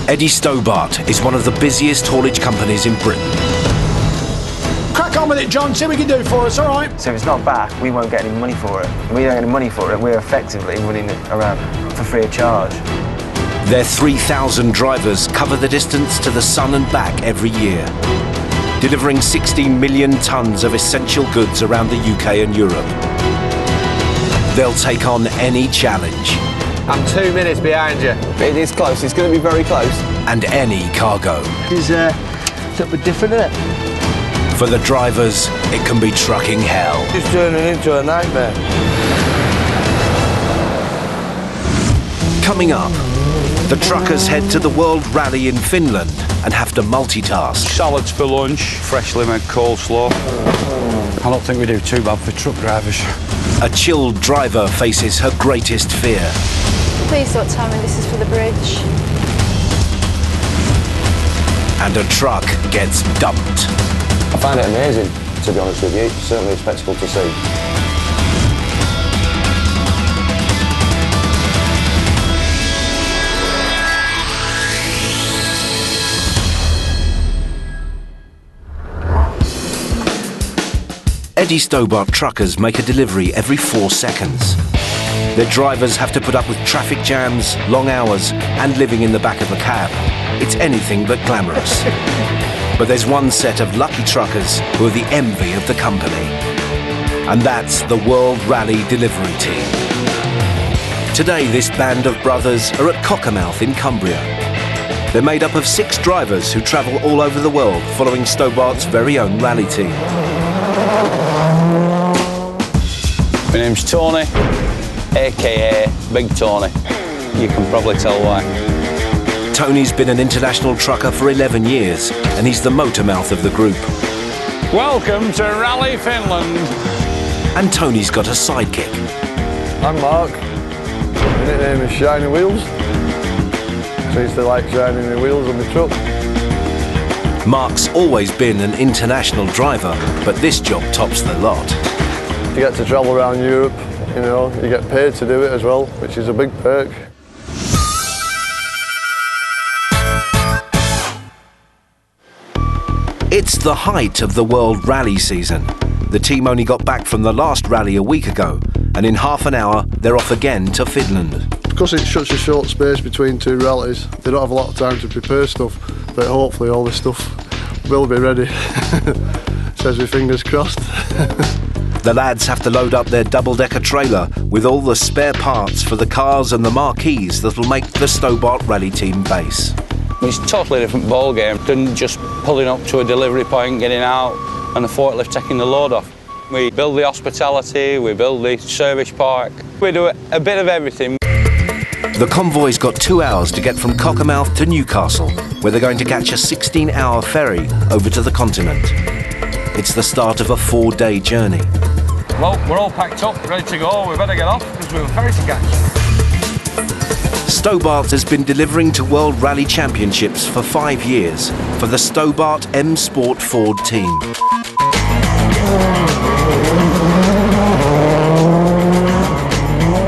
Eddie Stobart is one of the busiest haulage companies in Britain. Crack on with it, John. See what we can do for us, all right? So if it's not back, we won't get any money for it. If we don't get any money for it, we're effectively running it around for free of charge. Their 3,000 drivers cover the distance to the sun and back every year, delivering 16 million tonnes of essential goods around the UK and Europe. They'll take on any challenge. I'm 2 minutes behind you. It is close, it's going to be very close. And any cargo. It's a bit different, isn't it? For the drivers, it can be trucking hell. It's turning into a nightmare. Coming up, the truckers head to the World Rally in Finland and have to multitask. Salads for lunch, freshly made coleslaw. I don't think we do too bad for truck drivers. A chilled driver faces her greatest fear. Please don't tell me this is for the bridge. And a truck gets dumped. I find it amazing, to be honest with you. It's certainly a spectacle to see. Eddie Stobart truckers make a delivery every 4 seconds. Their drivers have to put up with traffic jams, long hours, and living in the back of a cab. It's anything but glamorous. But there's one set of lucky truckers who are the envy of the company. And that's the World Rally Delivery Team. Today, this band of brothers are at Cockermouth in Cumbria. They're made up of 6 drivers who travel all over the world following Stobart's very own rally team. My name's Tony, aka Big Tony. You can probably tell why. Tony's been an international trucker for 11 years, and he's the motor mouth of the group. Welcome to Rally Finland. And Tony's got a sidekick. I'm Mark. My nickname is Shiny Wheels. So I used to like shining the wheels on the truck. Mark's always been an international driver, but this job tops the lot. You get to travel around Europe, you know, you get paid to do it as well, which is a big perk. It's the height of the World Rally season. The team only got back from the last rally a week ago, and in half an hour, they're off again to Finland. Because it's such a short space between 2 rallies, they don't have a lot of time to prepare stuff, but hopefully all this stuff will be ready. Says with fingers crossed. The lads have to load up their double-decker trailer with all the spare parts for the cars and the marquees that'll make the Stobart Rally Team base. It's a totally different ball game than just pulling up to a delivery point, getting out, and the forklift taking the load off. We build the hospitality, we build the service park, we do a bit of everything. The convoy's got 2 hours to get from Cockermouth to Newcastle, where they're going to catch a 16-hour ferry over to the continent. It's the start of a 4-day journey. Well, we're all packed up, ready to go. We better get off because we've a ferry to catch. Stobart has been delivering to World Rally Championships for 5 years for the Stobart M Sport Ford team.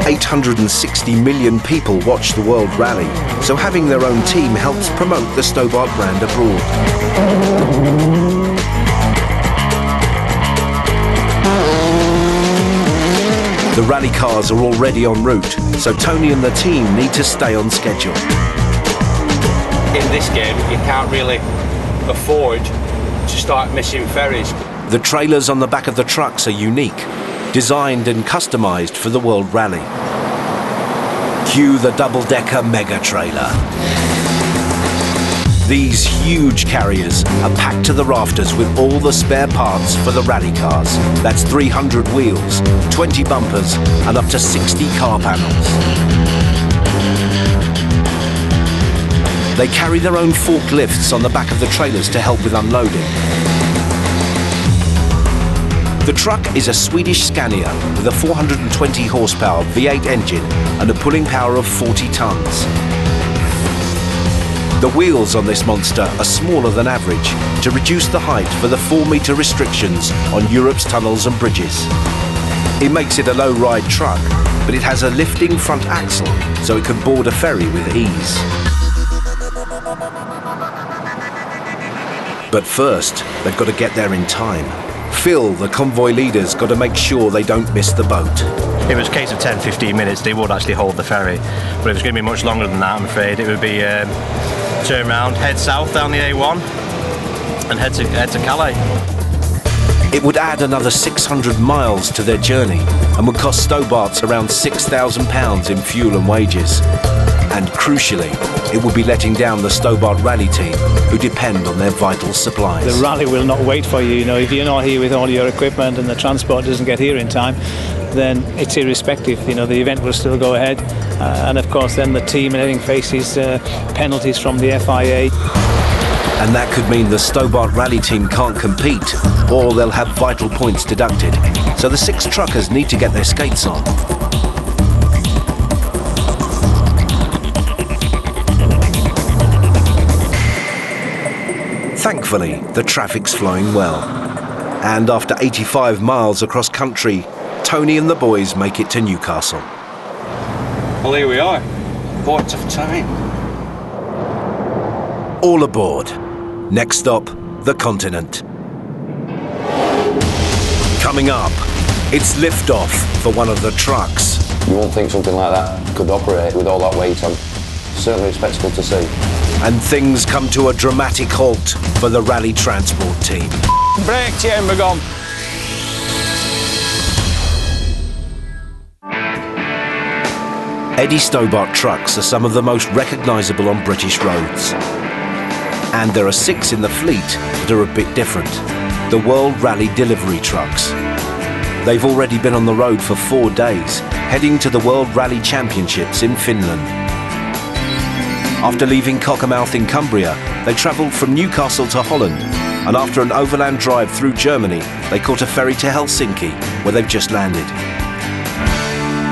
$860 million people watch the World Rally, so having their own team helps promote the Stobart brand abroad. The rally cars are already en route, so Tony and the team need to stay on schedule. In this game, you can't really afford to start missing ferries. The trailers on the back of the trucks are unique, designed and customised for the World Rally. Cue the double-decker mega trailer. These huge carriers are packed to the rafters with all the spare parts for the rally cars. That's 300 wheels, 20 bumpers, and up to 60 car panels. They carry their own forklifts on the back of the trailers to help with unloading. The truck is a Swedish Scania with a 420 horsepower V8 engine and a pulling power of 40 tons. The wheels on this monster are smaller than average to reduce the height for the 4-metre restrictions on Europe's tunnels and bridges. It makes it a low-ride truck, but it has a lifting front axle so it can board a ferry with ease. But first, they've got to get there in time. Phil, the convoy leader's got to make sure they don't miss the boat. If it was a case of 10-15 minutes, they would actually hold the ferry. But if it was going to be much longer than that, I'm afraid, it would be turn round, head south down the A1 and head to Calais. It would add another 600 miles to their journey and would cost Stobart's around £6,000 in fuel and wages. And crucially, it would be letting down the Stobart rally team, who depend on their vital supplies. The rally will not wait for you. You know, if you're not here with all your equipment and the transport doesn't get here in time, then it's irrespective. You know, the event will still go ahead. And of course, then the team and everything faces penalties from the FIA. And that could mean the Stobart rally team can't compete, or they'll have vital points deducted. So the 6 truckers need to get their skates on. Thankfully, the traffic's flowing well. And after 85 miles across country, Tony and the boys make it to Newcastle. Well, here we are. Port of time. All aboard. Next stop, the continent. Coming up, it's liftoff for one of the trucks. You won't think something like that could operate with all that weight on. Certainly a spectacle to see. And things come to a dramatic halt for the rally transport team. Brake chamber gone. Eddie Stobart trucks are some of the most recognisable on British roads. And there are 6 in the fleet that are a bit different. The World Rally Delivery Trucks. They've already been on the road for 4 days, heading to the World Rally Championships in Finland. After leaving Cockermouth in Cumbria, they travelled from Newcastle to Holland, and after an overland drive through Germany, they caught a ferry to Helsinki, where they've just landed.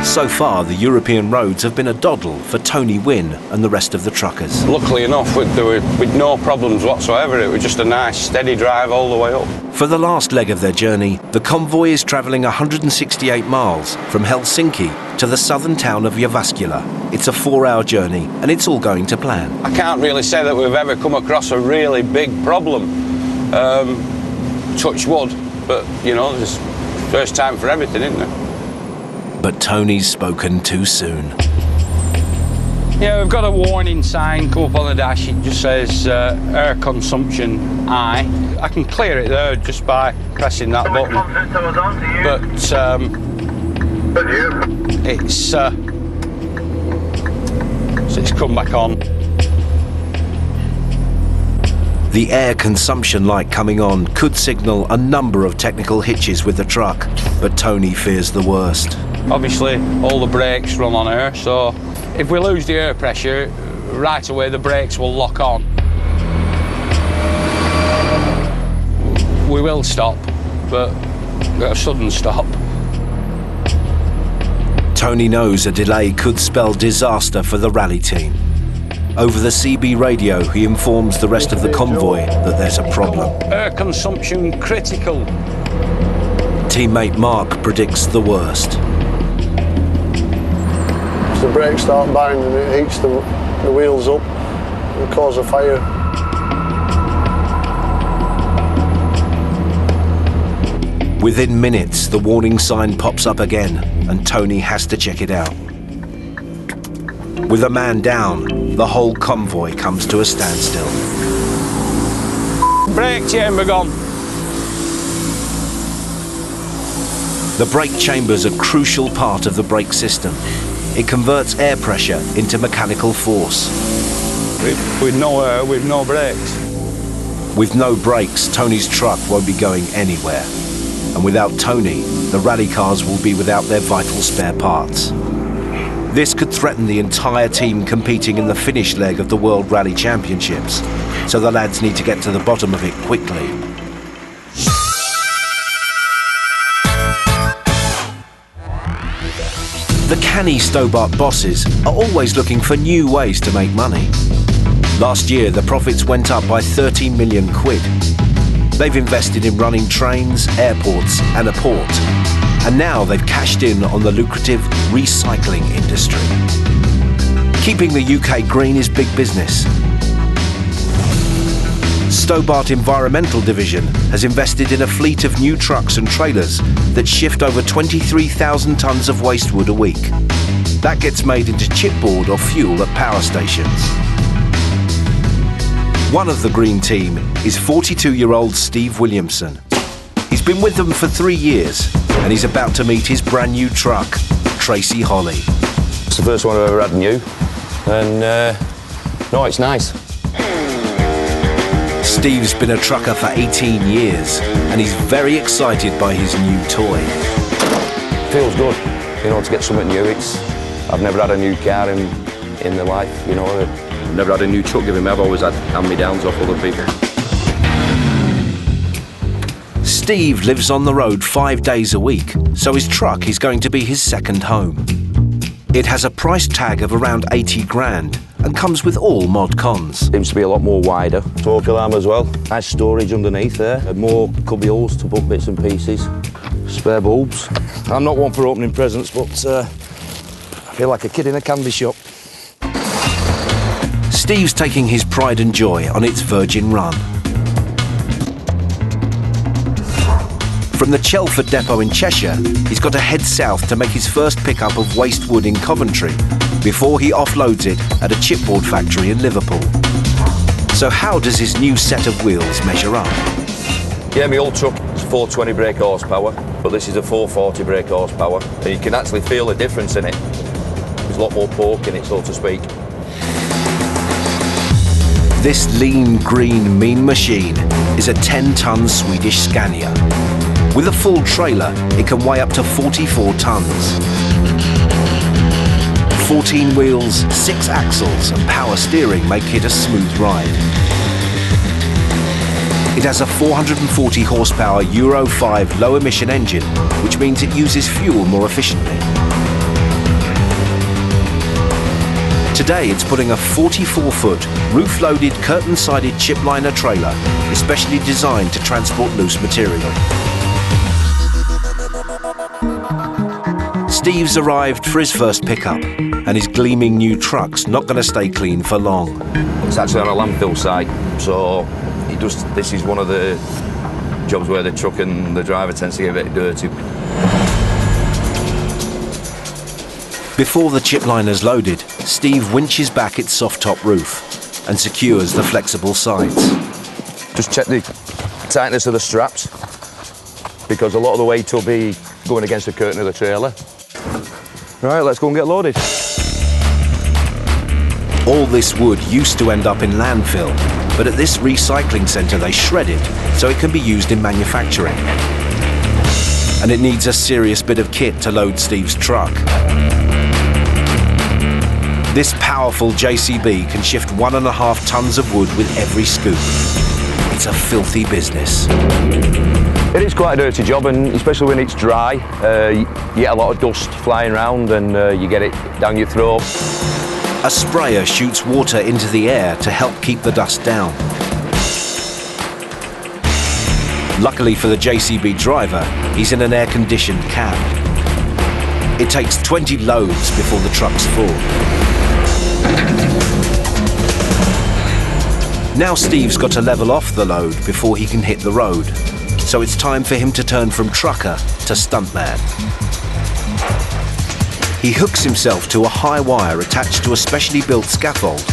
So far, the European roads have been a doddle for Tony Wynn and the rest of the truckers. Luckily enough, with no problems whatsoever. It was just a nice, steady drive all the way up. For the last leg of their journey, the convoy is travelling 168 miles from Helsinki to the southern town of Jyväskylä. It's a 4-hour journey, and it's all going to plan. I can't really say that we've ever come across a really big problem. Touch wood, but, you know, there's first time for everything, isn't there? But Tony's spoken too soon. Yeah, we've got a warning sign come up on the dash. It just says air consumption high. I can clear it there just by pressing that button. But it's come back on. The air consumption light coming on could signal a number of technical hitches with the truck, but Tony fears the worst. Obviously, all the brakes run on air, so if we lose the air pressure, right away the brakes will lock on. We will stop, but a sudden stop. Tony knows a delay could spell disaster for the rally team. Over the CB radio, he informs the rest of the convoy that there's a problem. Air consumption critical. Teammate Mark predicts the worst. If the brakes start binding, it heats the wheels up and cause a fire. Within minutes, the warning sign pops up again, and Tony has to check it out. With a man down, the whole convoy comes to a standstill. Brake chamber gone. The brake chamber's a crucial part of the brake system. It converts air pressure into mechanical force. With no air, with no brakes. With no brakes, Tony's truck won't be going anywhere. And without Tony, the rally cars will be without their vital spare parts. This could threaten the entire team competing in the finish leg of the World Rally Championships, so the lads need to get to the bottom of it quickly. The canny Stobart bosses are always looking for new ways to make money. Last year, the profits went up by 30 million quid. They've invested in running trains, airports and a port. And now they've cashed in on the lucrative recycling industry. Keeping the UK green is big business. Stobart Environmental Division has invested in a fleet of new trucks and trailers that shift over 23,000 tonnes of waste wood a week. That gets made into chipboard or fuel at power stations. One of the green team is 42-year-old Steve Williamson. He's been with them for 3 years and he's about to meet his brand new truck, Tracy Holly. It's the first one I've ever had new, and no, it's nice. Steve's been a trucker for 18 years and he's very excited by his new toy. Feels good, you know, to get something new. I've never had a new car in the life, you know. I've never had a new truck given me. I've always had hand-me-downs off other people. Steve lives on the road 5 days a week, so his truck is going to be his second home. It has a price tag of around 80 grand and comes with all mod cons. Seems to be a lot more wider. Torque alarm as well. Nice storage underneath there. More cubby holes to put bits and pieces. Spare bulbs. I'm not one for opening presents, but I feel like a kid in a candy shop. Steve's taking his pride and joy on its virgin run. From the Chelford depot in Cheshire, he's got to head south to make his first pickup of waste wood in Coventry before he offloads it at a chipboard factory in Liverpool. So how does his new set of wheels measure up? Yeah, my old truck is 420 brake horsepower, but this is a 440 brake horsepower. And you can actually feel the difference in it. There's a lot more pork in it, so to speak. This lean, green, mean machine is a 10-ton Swedish Scania. With a full trailer, it can weigh up to 44 tons. 14 wheels, 6 axles and power steering make it a smooth ride. It has a 440 horsepower Euro 5 low-emission engine, which means it uses fuel more efficiently. Today it's putting a 44-foot, roof-loaded, curtain-sided chipliner trailer, especially designed to transport loose material. Steve's arrived for his first pickup, and his gleaming new truck's not going to stay clean for long. It's actually on a landfill site, so this is one of the jobs where the truck and the driver tends to get a bit dirty. Before the chipliner's loaded, Steve winches back its soft-top roof and secures the flexible sides. Just check the tightness of the straps, because a lot of the weight will be going against the curtain of the trailer. Right, let's go and get loaded. All this wood used to end up in landfill, but at this recycling centre they shred it so it can be used in manufacturing. And it needs a serious bit of kit to load Steve's truck. This powerful JCB can shift 1.5 tons of wood with every scoop. It's a filthy business. It is quite a dirty job, and especially when it's dry, you get a lot of dust flying around and you get it down your throat. A sprayer shoots water into the air to help keep the dust down. Luckily for the JCB driver, he's in an air-conditioned cab. It takes 20 loads before the truck's full. Now Steve's got to level off the load before he can hit the road. So it's time for him to turn from trucker to stuntman. He hooks himself to a high wire attached to a specially built scaffold,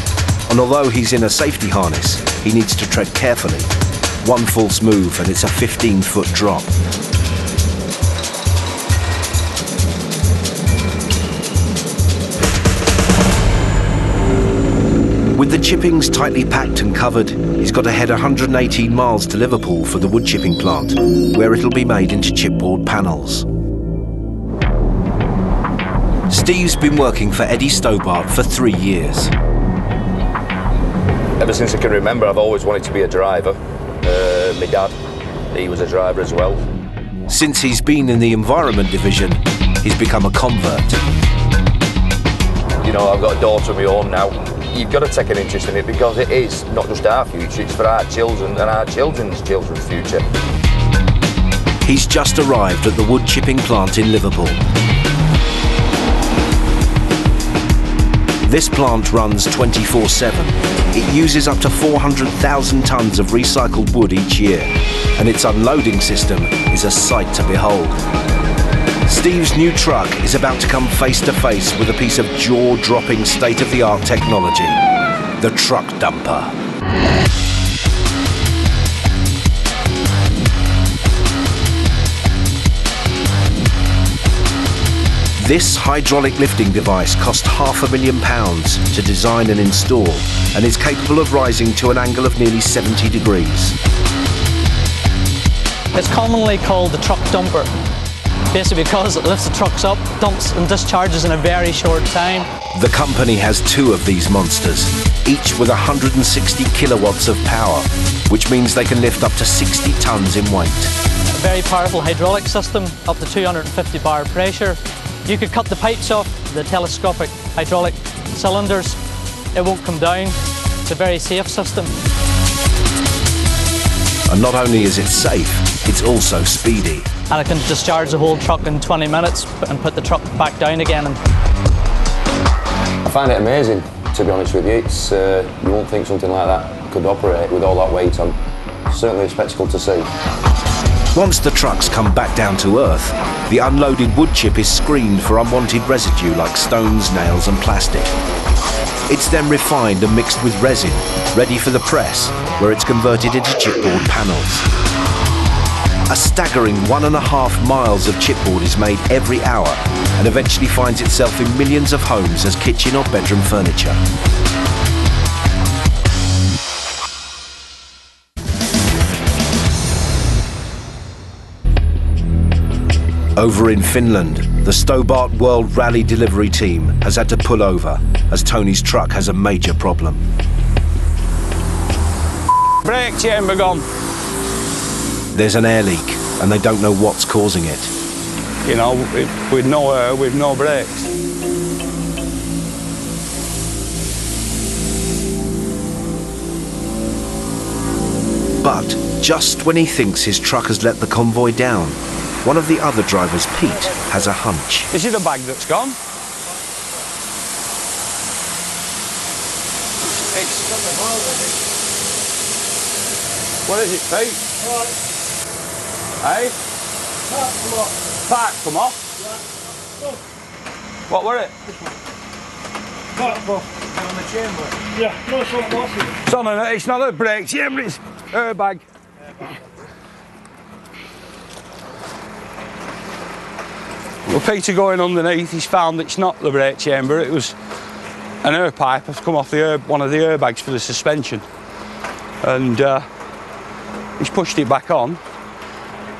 and although he's in a safety harness, he needs to tread carefully. One false move and it's a 15-foot drop. With the chippings tightly packed and covered, he's got to head 118 miles to Liverpool for the wood chipping plant, where it'll be made into chipboard panels. Steve's been working for Eddie Stobart for 3 years. Ever since I can remember, I've always wanted to be a driver. My dad, he was a driver as well. Since he's been in the Environment Division, he's become a convert. You know, I've got a daughter of my own now. You've got to take an interest in it because it is not just our future, it's for our children and our children's children's future. He's just arrived at the wood chipping plant in Liverpool. This plant runs 24/7. It uses up to 400,000 tonnes of recycled wood each year, and its unloading system is a sight to behold. Steve's new truck is about to come face to face with a piece of jaw-dropping state-of-the-art technology, the truck dumper. This hydraulic lifting device cost £500,000 to design and install, and is capable of rising to an angle of nearly 70 degrees. It's commonly called the truck dumper, basically because it lifts the trucks up, dumps and discharges in a very short time. The company has two of these monsters, each with 160 kilowatts of power, which means they can lift up to 60 tonnes in weight. A very powerful hydraulic system, up to 250 bar pressure. You could cut the pipes off the telescopic hydraulic cylinders. It won't come down. It's a very safe system. And not only is it safe, it's also speedy. And it can discharge the whole truck in 20 minutes and put the truck back down again. I find it amazing, to be honest with you. It's, you won't think something like that could operate with all that weight on. Certainly a spectacle to see. Once the trucks come back down to earth, the unloaded wood chip is screened for unwanted residue like stones, nails and plastic. It's then refined and mixed with resin, ready for the press, where it's converted into chipboard panels. A staggering 1.5 miles of chipboard is made every hour and eventually finds itself in millions of homes as kitchen or bedroom furniture. Over in Finland, the Stobart World Rally Delivery Team has had to pull over as Tony's truck has a major problem. Brake chamber gone. There's an air leak and they don't know what's causing it. You know, with no air, with no brakes. But just when he thinks his truck has let the convoy down, one of the other drivers, Pete, has a hunch. This is the bag that's gone. What is it, Pete? Hey? Part come off. What were it? On the chamber. Yeah, no, it's on a, it's not a brake chamber, it's airbag. Well, Peter going underneath, he's found it's not the brake chamber, it was an air pipe has come off the one of the airbags for the suspension. And he's pushed it back on.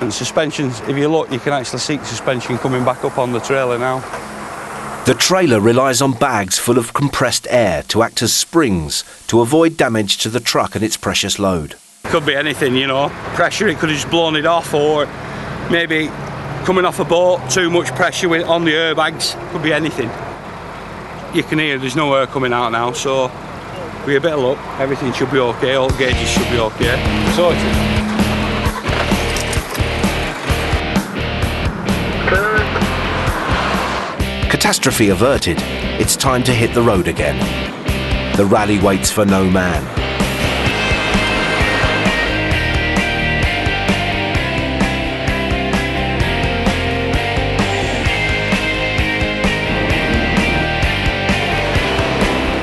And suspensions, if you look, you can actually see the suspension coming back up on the trailer now. The trailer relies on bags full of compressed air to act as springs to avoid damage to the truck and its precious load. Could be anything, you know. Pressure, it could have just blown it off, or maybe coming off a boat, too much pressure on the airbags. Could be anything. You can hear there's no air coming out now, so with a bit of luck, everything should be okay, all gauges should be okay. Sorted. Catastrophe averted, it's time to hit the road again. The rally waits for no man.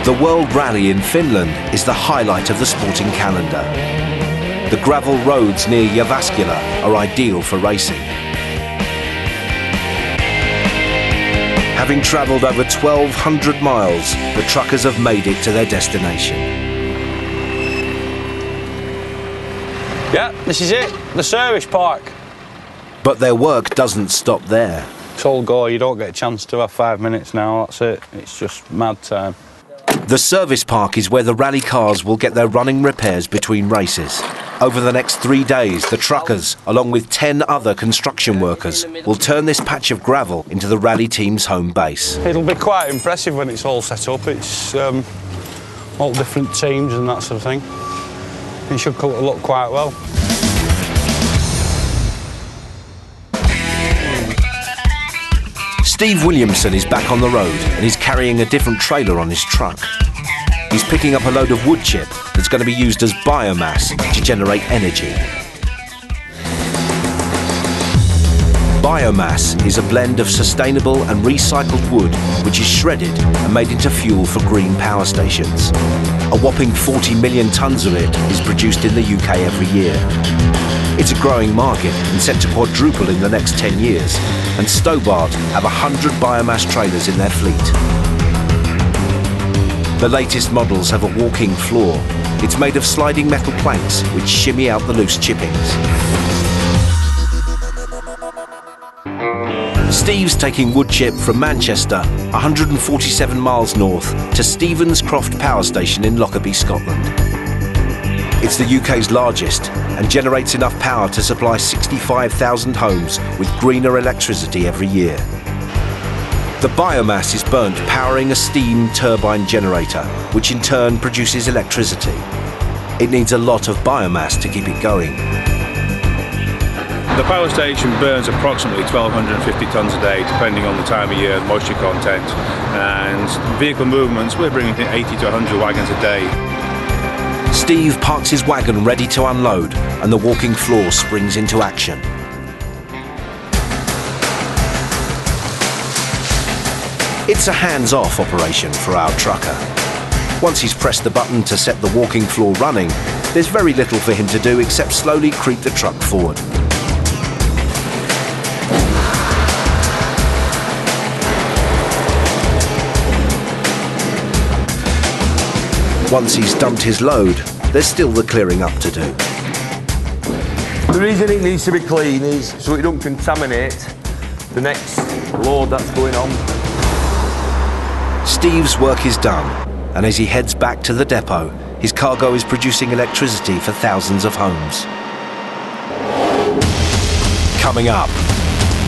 The World Rally in Finland is the highlight of the sporting calendar. The gravel roads near Jyväskylä are ideal for racing. Having travelled over 1,200 miles, the truckers have made it to their destination. Yeah, this is it, the service park. But their work doesn't stop there. It's all go, you don't get a chance to have 5 minutes now, that's it. It's just mad time. The service park is where the rally cars will get their running repairs between races. Over the next 3 days, the truckers, along with 10 other construction workers, will turn this patch of gravel into the rally team's home base. It'll be quite impressive when it's all set up. It's all different teams and that sort of thing. It should look quite well. Steve Williamson is back on the road and he's carrying a different trailer on his truck. he's picking up a load of wood chip that's going to be used as biomass to generate energy. Biomass is a blend of sustainable and recycled wood which is shredded and made into fuel for green power stations. A whopping 40 million tonnes of it is produced in the UK every year. It's a growing market and set to quadruple in the next 10 years, and Stobart have 100 biomass trailers in their fleet. The latest models have a walking floor. It's made of sliding metal planks which shimmy out the loose chippings. Steve's taking wood chip from Manchester, 147 miles north, to Stevens Croft Power Station in Lockerbie, Scotland. It's the UK's largest and generates enough power to supply 65,000 homes with greener electricity every year. The biomass is burnt powering a steam turbine generator, which in turn produces electricity. It needs a lot of biomass to keep it going. The power station burns approximately 1,250 tonnes a day, depending on the time of year, moisture content, and vehicle movements, we're bringing in 80 to 100 wagons a day. Steve parks his wagon ready to unload, and the walking floor springs into action. It's a hands-off operation for our trucker. Once he's pressed the button to set the walking floor running, there's very little for him to do except slowly creep the truck forward. Once he's dumped his load, there's still the clearing up to do. The reason it needs to be clean is so it don't contaminate the next load that's going on. Steve's work is done, and as he heads back to the depot, his cargo is producing electricity for thousands of homes. Coming up,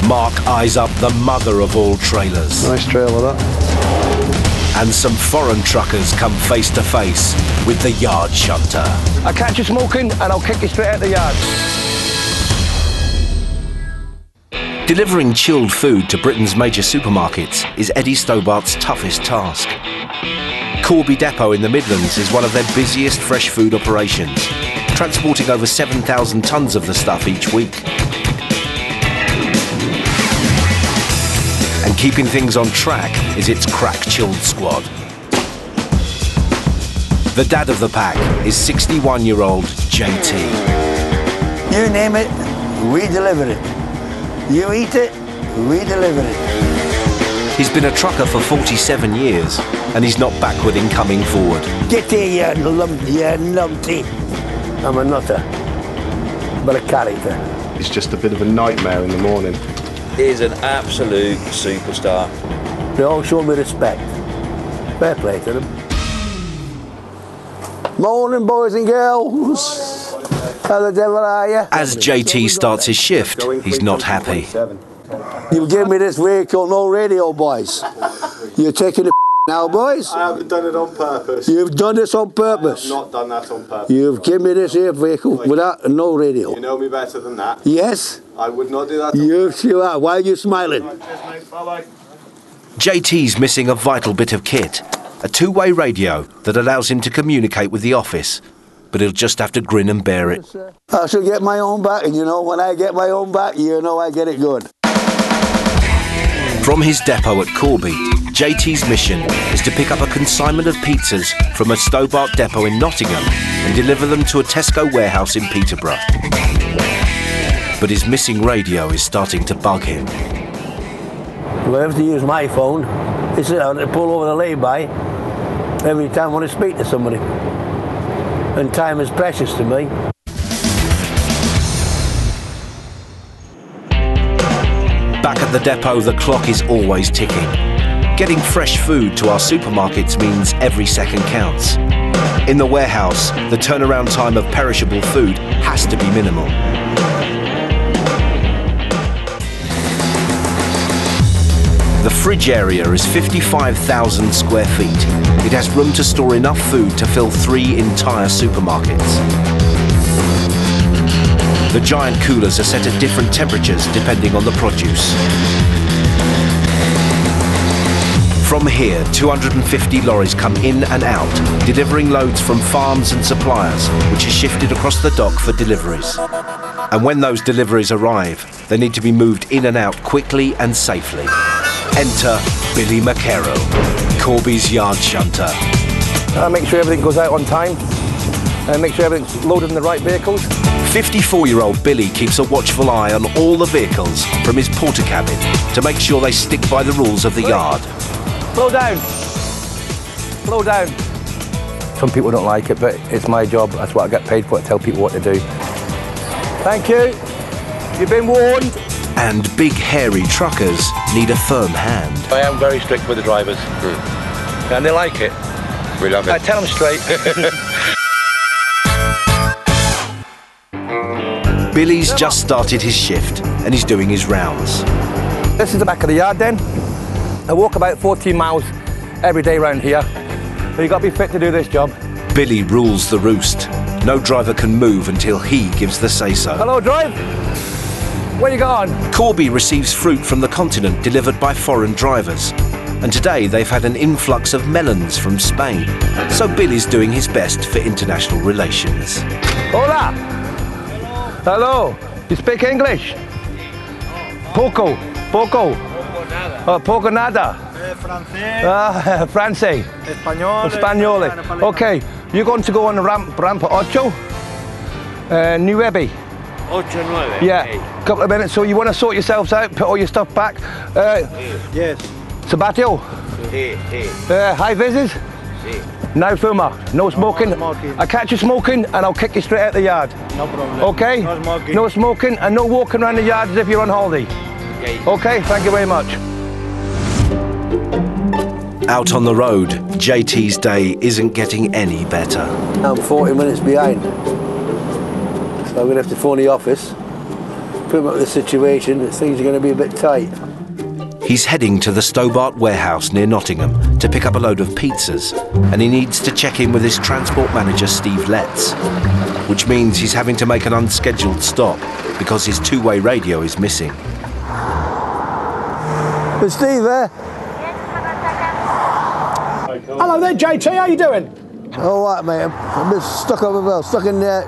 Mark eyes up the mother of all trailers. Nice trailer, that. And some foreign truckers come face to face with the yard shunter. I catch you smoking and I'll kick you straight out the yard. Delivering chilled food to Britain's major supermarkets is Eddie Stobart's toughest task. Corby Depot in the Midlands is one of their busiest fresh food operations, transporting over 7,000 tonnes of the stuff each week. And keeping things on track is its crack-chilled squad. The dad of the pack is 61-year-old JT. You name it, we deliver it. You eat it, we deliver it. He's been a trucker for 47 years, and he's not backward in coming forward. Get here, you numpty. I'm a nutter, but a character. It's just a bit of a nightmare in the morning. He's an absolute superstar. They all show me respect. Fair play to them. Morning, boys and girls. How the devil are you? As JT starts his shift, he's not happy. You gave me this vehicle, no radio, boys. You're taking the now, boys? I haven't done it on purpose. You've done this on purpose. I've not done that on purpose. You've given me this here vehicle without no radio. You know me better than that. Yes? I would not do that. You sure are. Why are you smiling? Bye-bye. JT's missing a vital bit of kit, a two-way radio that allows him to communicate with the office, but he'll just have to grin and bear it. I shall get my own back, and you know, when I get my own back, you know I get it good. From his depot at Corby, JT's mission is to pick up a consignment of pizzas from a Stobart depot in Nottingham and deliver them to a Tesco warehouse in Peterborough. But his missing radio is starting to bug him. Well, I have to use my phone. It's to pull over the lay-by every time I want to speak to somebody. And time is precious to me. Back at the depot, the clock is always ticking. Getting fresh food to our supermarkets means every second counts. In the warehouse, the turnaround time of perishable food has to be minimal. The fridge area is 55,000 square feet. It has room to store enough food to fill 3 entire supermarkets. The giant coolers are set at different temperatures depending on the produce. From here, 250 lorries come in and out, delivering loads from farms and suppliers, which is shifted across the dock for deliveries. And when those deliveries arrive, they need to be moved in and out quickly and safely. Enter Billy McCarroll, Corby's yard shunter. I make sure everything goes out on time and make sure everything's loaded in the right vehicles. 54-year-old Billy keeps a watchful eye on all the vehicles from his porter cabin to make sure they stick by the rules of the yard. Slow down. Slow down. Some people don't like it, but it's my job. That's what I get paid for, to tell people what to do. Thank you. You've been warned. And big, hairy truckers need a firm hand. I am very strict with the drivers. And they like it. We love it. I tell them straight. Billy's just started his shift and he's doing his rounds. This is the back of the yard then. I walk about 14 miles every day around here. So you've got to be fit to do this job. Billy rules the roost. No driver can move until he gives the say-so. Hello, drive. Where you going? Corby receives fruit from the continent delivered by foreign drivers. And today they've had an influx of melons from Spain. So Billy's doing his best for international relations. Hola. Hello. You speak English? Poco. Poco. Poco nada. Francés. Francés. Español. Okay. You're going to go on the ramp 8. 9. 8, 9. Yeah. Okay. Couple of minutes. So you want to sort yourselves out, put all your stuff back. Yes. Sabatio. Sí. High vises. Sí. No fuma. No smoking. No smoking. I catch you smoking and I'll kick you straight out the yard. No problem. Okay? No smoking. No smoking and no walking around the yard as if you're on holiday. Okay. Okay, thank you very much. Out on the road, JT's day isn't getting any better. I'm 40 minutes behind. So I'm going to have to phone the office, put them up with the situation, things are going to be a bit tight. He's heading to the Stobart warehouse near Nottingham to pick up a load of pizzas, and he needs to check in with his transport manager Steve Letts, which means he's having to make an unscheduled stop because his two-way radio is missing. Is Steve there? Hello there, JT, how you doing? All right, mate, I'm just stuck up well, stuck in there,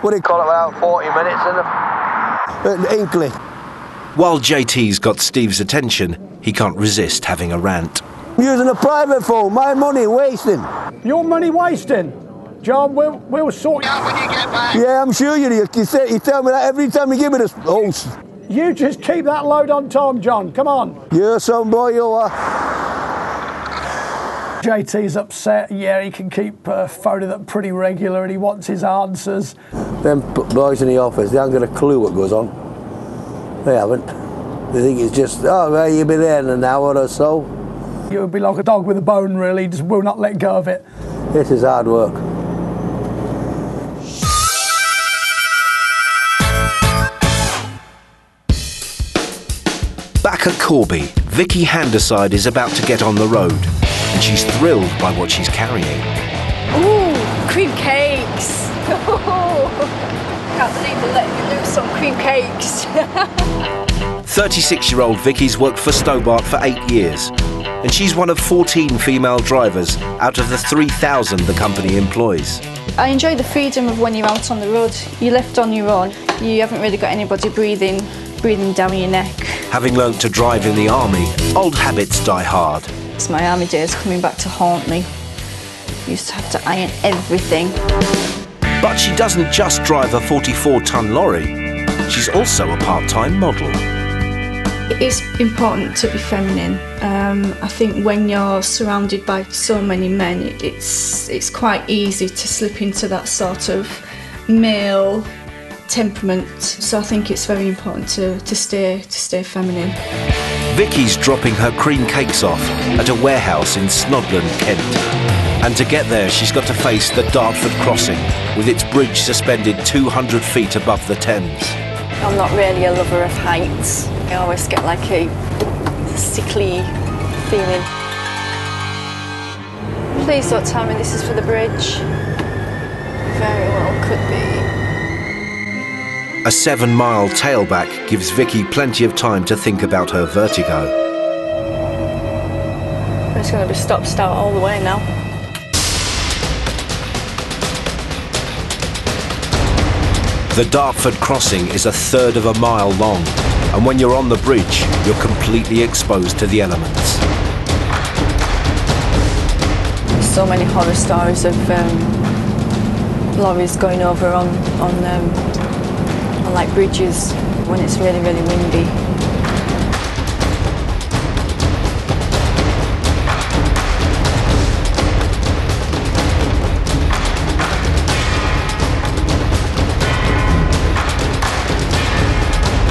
what do you call it, about 40 minutes in Inkley. While JT's got Steve's attention, he can't resist having a rant. I'm using a private phone, my money wasting. Your money wasting? John, we'll sort you out when you get back. Yeah, I'm sure you do. You tell me that every time you give me this host. You just keep that load on Tom, John, come on. You're some boy, you are. JT's upset, yeah, he can keep phoning them pretty regular and he wants his answers. Them boys in the office, they haven't got a clue what goes on. They haven't. They think it's just, oh, well, you'll be there in an hour or so. You would be like a dog with a bone, really, just will not let go of it. This is hard work. Back at Corby, Vicky Handyside is about to get on the road, and she's thrilled by what she's carrying. Ooh, cream cakes. Can't believe they're letting me loose on cream cakes. 36-year-old Vicky's worked for Stobart for 8 years, and she's one of 14 female drivers out of the 3,000 the company employs. I enjoy the freedom of when you're out on the road. You're left on your own. You haven't really got anybody breathing down your neck. Having learnt to drive in the army, old habits die hard. It's my army days coming back to haunt me. Used to have to iron everything. But she doesn't just drive a 44-ton lorry. She's also a part-time model. It is important to be feminine. I think when you're surrounded by so many men, it's quite easy to slip into that sort of male temperament. So I think it's very important to stay feminine. Vicky's dropping her cream cakes off at a warehouse in Snodland, Kent. And to get there, she's got to face the Dartford crossing, with its bridge suspended 200 feet above the Thames. I'm not really a lover of heights. I always get like a sickly feeling. Please don't tell me this is for the bridge. Very well could be. A 7-mile tailback gives Vicky plenty of time to think about her vertigo. It's going to be stop-start all the way now. The Dartford crossing is 1/3 of a mile long, and when you're on the bridge, you're completely exposed to the elements. There's so many horror stories of lorries going over on like bridges when it's really, really windy.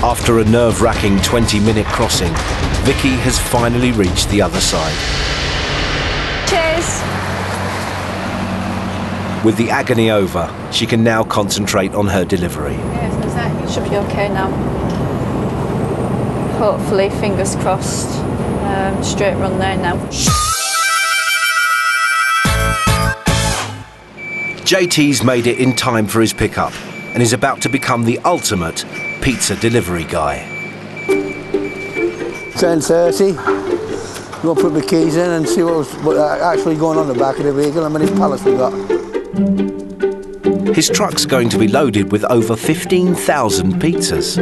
After a nerve-wracking 20-minute crossing, Vicky has finally reached the other side. Cheers! With the agony over, she can now concentrate on her delivery. Should be okay now. Hopefully, fingers crossed, straight run there now. JT's made it in time for his pickup and is about to become the ultimate pizza delivery guy. 10:30. Go put the keys in and see what's actually going on the back of the vehicle, how many pallets we got. His truck's going to be loaded with over 15,000 pizzas.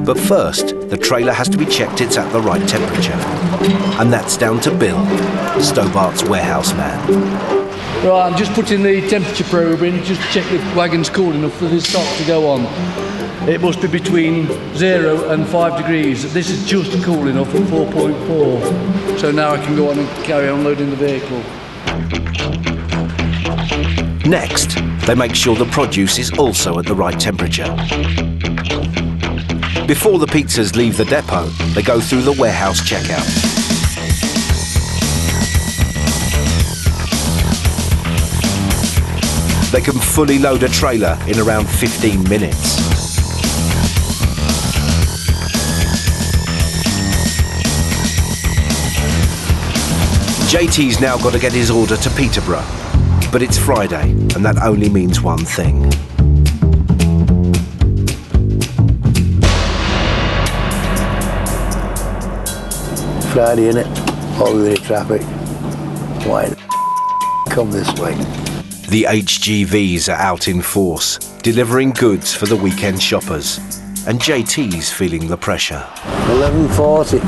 But first, the trailer has to be checked it's at the right temperature. And that's down to Bill, Stobart's warehouse man. Right, I'm just putting the temperature probe in just to check the wagon's cool enough for the stock to go on. It must be between 0 and 5 degrees. This is just cool enough at 4.4. So now I can go on and carry on loading the vehicle. Next, they make sure the produce is also at the right temperature. Before the pizzas leave the depot, they go through the warehouse checkout. They can fully load a trailer in around 15 minutes. JT's now got to get his order to Peterborough. But it's Friday, and that only means one thing. Friday, innit? All the way to traffic. Why come this way? The HGVs are out in force, delivering goods for the weekend shoppers. And JT's feeling the pressure. 11:40.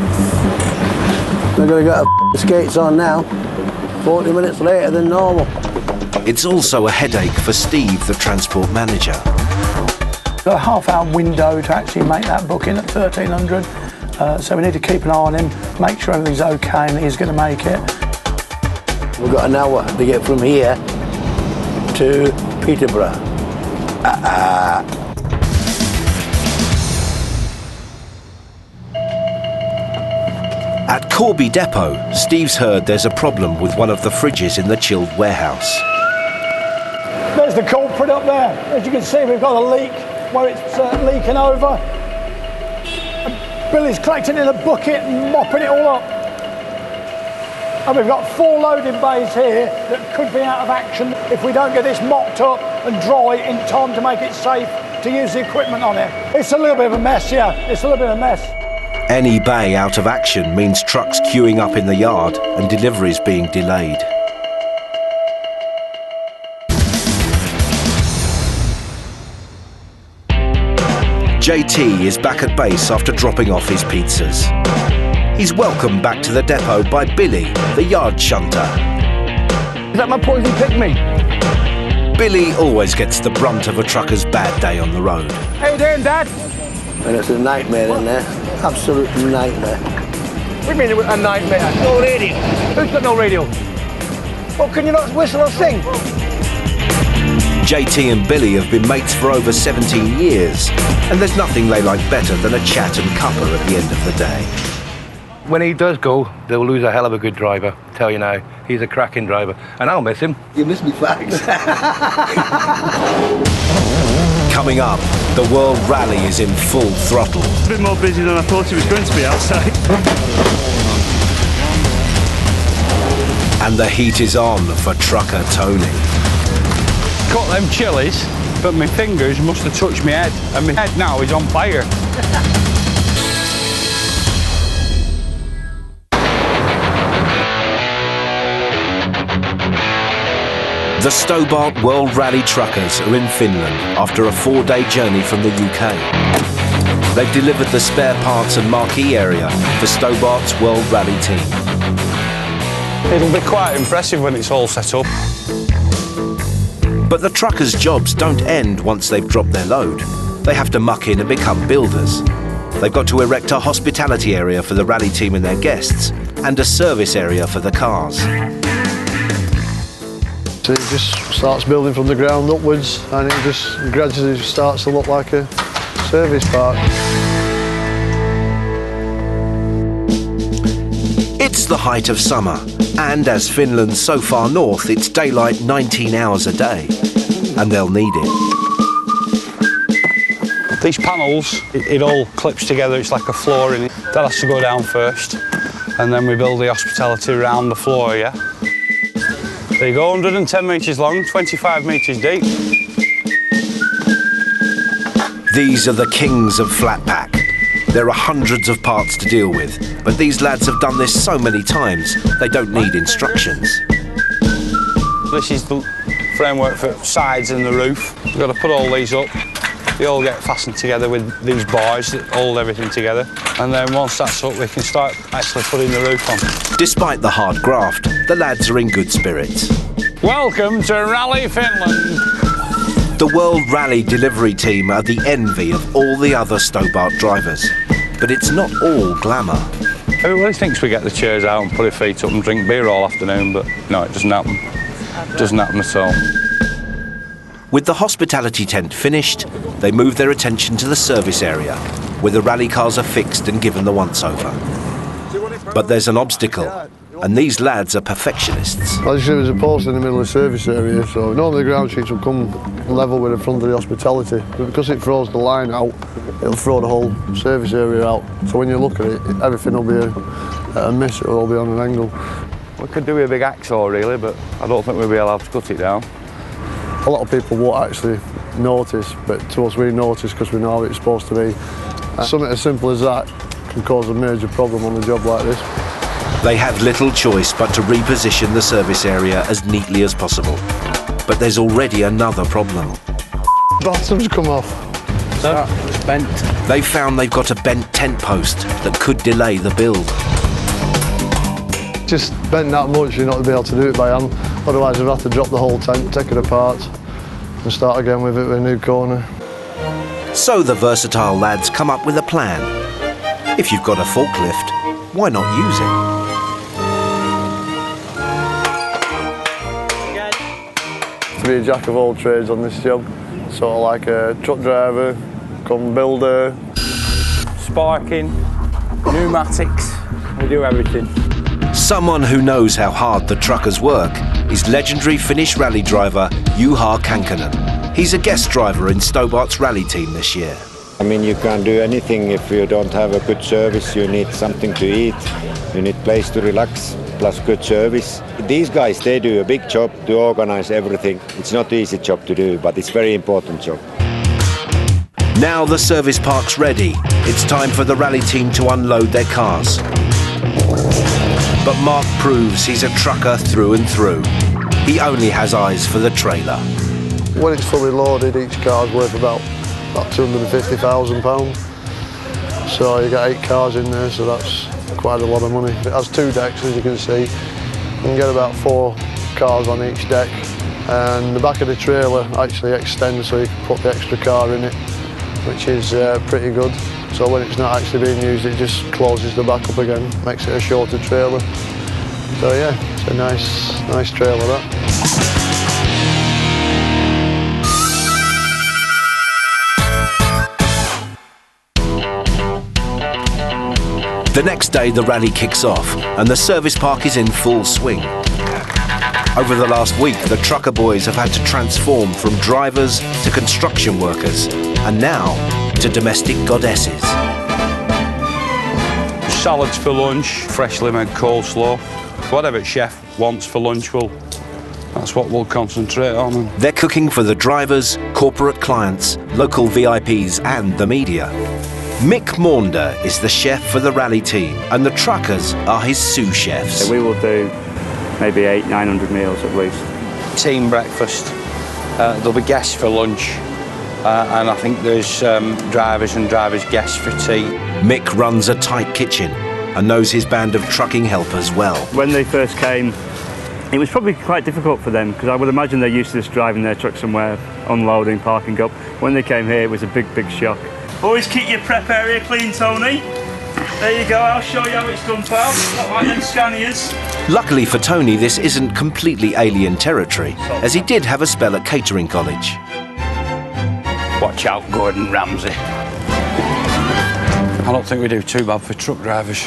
We're going to get our skates on now. 40 minutes later than normal. It's also a headache for Steve, the transport manager. Got a half-hour window to actually make that booking at 1300. So we need to keep an eye on him, make sure everything's okay and he's going to make it. We've got an hour to get from here to Peterborough. At Corby Depot, Steve's heard there's a problem with one of the fridges in the chilled warehouse. There's the culprit up there. As you can see, we've got a leak where it's leaking over. And Billy's collecting it in a bucket and mopping it all up. And we've got 4 loading bays here that could be out of action if we don't get this mopped up and dry in time to make it safe to use the equipment on it. It's a little bit of a mess, yeah. It's a little bit of a mess. Any bay out of action means trucks queuing up in the yard and deliveries being delayed. JT is back at base after dropping off his pizzas. He's welcomed back to the depot by Billy, the yard shunter. Is that my poison pick-me? Billy always gets the brunt of a trucker's bad day on the road. How you doing, Dad? And it's a nightmare in there. Absolute nightmare. What do you mean a nightmare? No radio. Who's got no radio? Well, can you not whistle or sing? JT and Billy have been mates for over 17 years, and there's nothing they like better than a chat and cuppa at the end of the day. When he does go, they'll lose a hell of a good driver. Tell you now, he's a cracking driver, and I'll miss him. You miss me, facts. Coming up, the World Rally is in full throttle. It's a bit more busy than I thought it was going to be outside. And the heat is on for trucker Tony. Cut them chilies, but my fingers must have touched my head, and my head now is on fire. The Stobart World Rally Truckers are in Finland after a 4-day journey from the UK. They've delivered the spare parts and marquee area for Stobart's World Rally team. It'll be quite impressive when it's all set up. But the truckers' jobs don't end once they've dropped their load. They have to muck in and become builders. They've got to erect a hospitality area for the rally team and their guests, and a service area for the cars. So it just starts building from the ground upwards, and it just gradually starts to look like a service park. It's the height of summer, and as Finland's so far north, it's daylight 19 hours a day, and they'll need it. These panels, it all clips together, it's like a floor in it. That has to go down first, and then we build the hospitality around the floor, yeah? There you go, 110 metres long, 25 metres deep. These are the kings of flat pack. There are hundreds of parts to deal with, but these lads have done this so many times, they don't need instructions. This is the framework for sides and the roof. We've got to put all these up. They all get fastened together with these bars that hold everything together. And then once that's up, we can start actually putting the roof on. Despite the hard graft, the lads are in good spirits. Welcome to Rally Finland. The World Rally delivery team are the envy of all the other Stobart drivers. But it's not all glamour. Everybody thinks we get the chairs out and put our feet up and drink beer all afternoon, but no, it doesn't happen. It doesn't happen at all. With the hospitality tent finished, they move their attention to the service area, where the rally cars are fixed and given the once-over. But there's an obstacle, and these lads are perfectionists. As you see, there's a post in the middle of the service area, so normally the ground sheets will come level with the front of the hospitality, but because it throws the line out, it'll throw the whole service area out. So when you look at it, everything will be a miss, it'll all be on an angle. We could do with a big axle really, but I don't think we'll be allowed to cut it down. A lot of people won't actually notice, but to us we notice because we know how it's supposed to be. Something as simple as that can cause a major problem on a job like this. They have little choice but to reposition the service area as neatly as possible. But there's already another problem. Bottoms come off. So, it's bent. They've found they've got a bent tent post that could delay the build. Just bent that much, you're not going to be able to do it by hand. Otherwise, we've had to drop the whole tent, take it apart, and start again with it with a new corner. So the versatile lads come up with a plan. If you've got a forklift, why not use it? To be a jack of all trades on this job, sort of like a truck driver, come builder. Sparking, pneumatics, we do everything. Someone who knows how hard the truckers work is legendary Finnish rally driver Juha Kankkanen. He's a guest driver in Stobart's rally team this year. I mean, you can't do anything if you don't have a good service. You need something to eat, you need place to relax, plus good service. These guys, they do a big job to organize everything. It's not an easy job to do, but it's a very important job. Now the service park's ready. It's time for the rally team to unload their cars. But Mark proves he's a trucker through and through. He only has eyes for the trailer. When it's fully loaded, each car's worth about £250,000. So you got 8 cars in there, so that's quite a lot of money. It has 2 decks, as you can see. You can get about 4 cars on each deck. And the back of the trailer actually extends so you can put the extra car in it, which is pretty good. So when it's not actually being used, it just closes the back up again, makes it a shorter trailer. So yeah, it's a nice trailer that. The next day the rally kicks off and the service park is in full swing. Over the last week, the trucker boys have had to transform from drivers to construction workers and now to domestic goddesses. Salads for lunch, freshly made coleslaw. Whatever chef wants for lunch, that's what we'll concentrate on. They're cooking for the drivers, corporate clients, local VIPs and the media. Mick Maunder is the chef for the rally team and the truckers are his sous chefs. We will do maybe 800-900 meals at least. team breakfast. There'll be guests for lunch. And I think there's drivers and drivers' guests for tea. Mick runs a tight kitchen and knows his band of trucking helpers well. When they first came, it was probably quite difficult for them because I would imagine they're used to just driving their truck somewhere, unloading, parking up. When they came here, it was a big, big shock. Always keep your prep area clean, Tony. There you go, I'll show you how it's done, pal. Not like them Scanias. Luckily for Tony, this isn't completely alien territory, as he did have a spell at catering college. Watch out, Gordon Ramsay. I don't think we do too bad for truck drivers.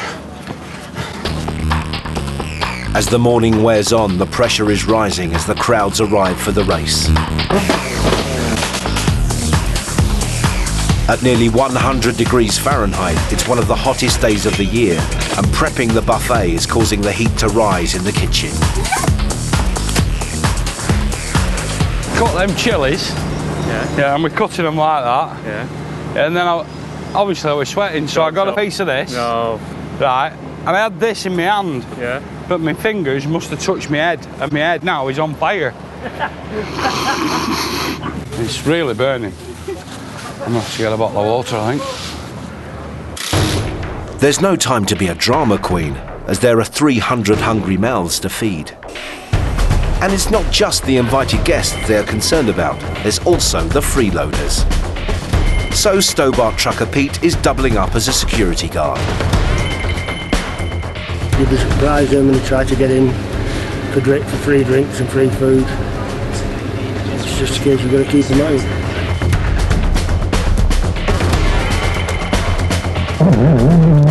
As the morning wears on, the pressure is rising as the crowds arrive for the race. At nearly 100 degrees Fahrenheit, it's one of the hottest days of the year, and prepping the buffet is causing the heat to rise in the kitchen. Cut them chilies. Yeah, and we're cutting them like that. Yeah. And then obviously I was sweating, so I got a piece of this. No. Right. And I had this in my hand. Yeah. But my fingers must have touched my head, and my head now is on fire. It's really burning. I'm going to have to get a bottle of water, I think. There's no time to be a drama queen, as there are 300 hungry mouths to feed. And it's not just the invited guests they're concerned about, there's also the freeloaders. So Stobart trucker Pete is doubling up as a security guard. You'd be surprised how many try to get in for free drinks and free food. It's just a case you've got to keep them out.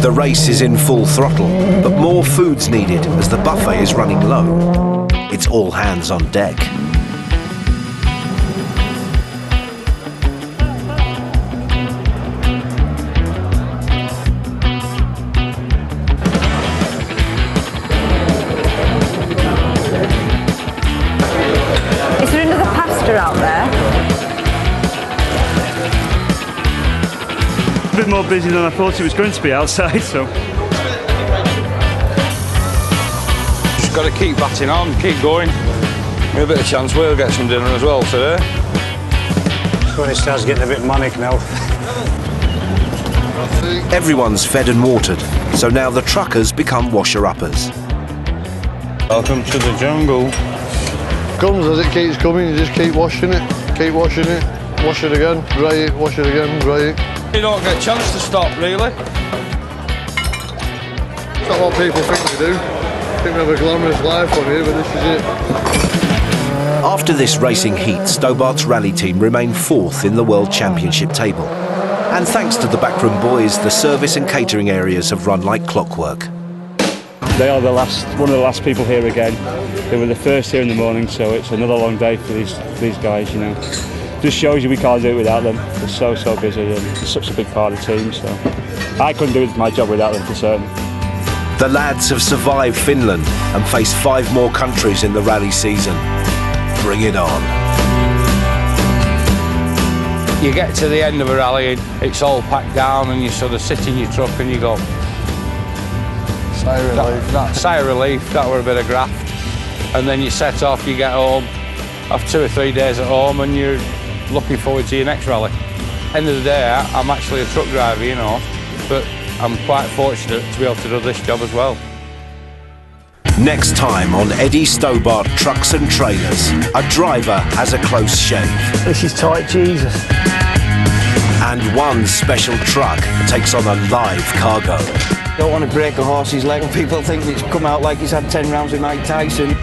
The race is in full throttle, but more food's needed as the buffet is running low. It's all hands on deck. Is there another pasta out there? A bit more busy than I thought it was going to be outside, so. Just got to keep batting on, keep going. With a bit of chance, we'll get some dinner as well today. It's when it starts getting a bit manic now. Everyone's fed and watered, so now the truckers become washer-uppers. Welcome to the jungle. Comes as it keeps coming, you just keep washing it, wash it again, dry it, wash it again, dry it. You don't get a chance to stop, really. It's not what people think they do. I think we have a glamorous life on here, but this is it. After this racing heat, Stobart's rally team remained fourth in the World Championship table. And thanks to the backroom boys, the service and catering areas have run like clockwork. They are one of the last people here again. They were the first here in the morning, so it's another long day for these guys, you know. Just shows you we can't do it without them. They're so busy and they're such a big part of the team, so I couldn't do my job without them for certain. The lads have survived Finland and face 5 more countries in the rally season. Bring it on. You get to the end of a rally, it's all packed down and you sort of sit in your truck and you go, sigh of relief. That sigh of relief, that were a bit of graft. And then you set off, you get home, have 2 or 3 days at home and you're looking forward to your next rally. End of the day, I'm actually a truck driver, you know, but I'm quite fortunate to be able to do this job as well. Next time on Eddie Stobart Trucks and Trailers, a driver has a close shave. This is tight, Jesus. And one special truck takes on a live cargo. Don't want to break a horse's leg. People think it's come out like he's had 10 rounds with Mike Tyson.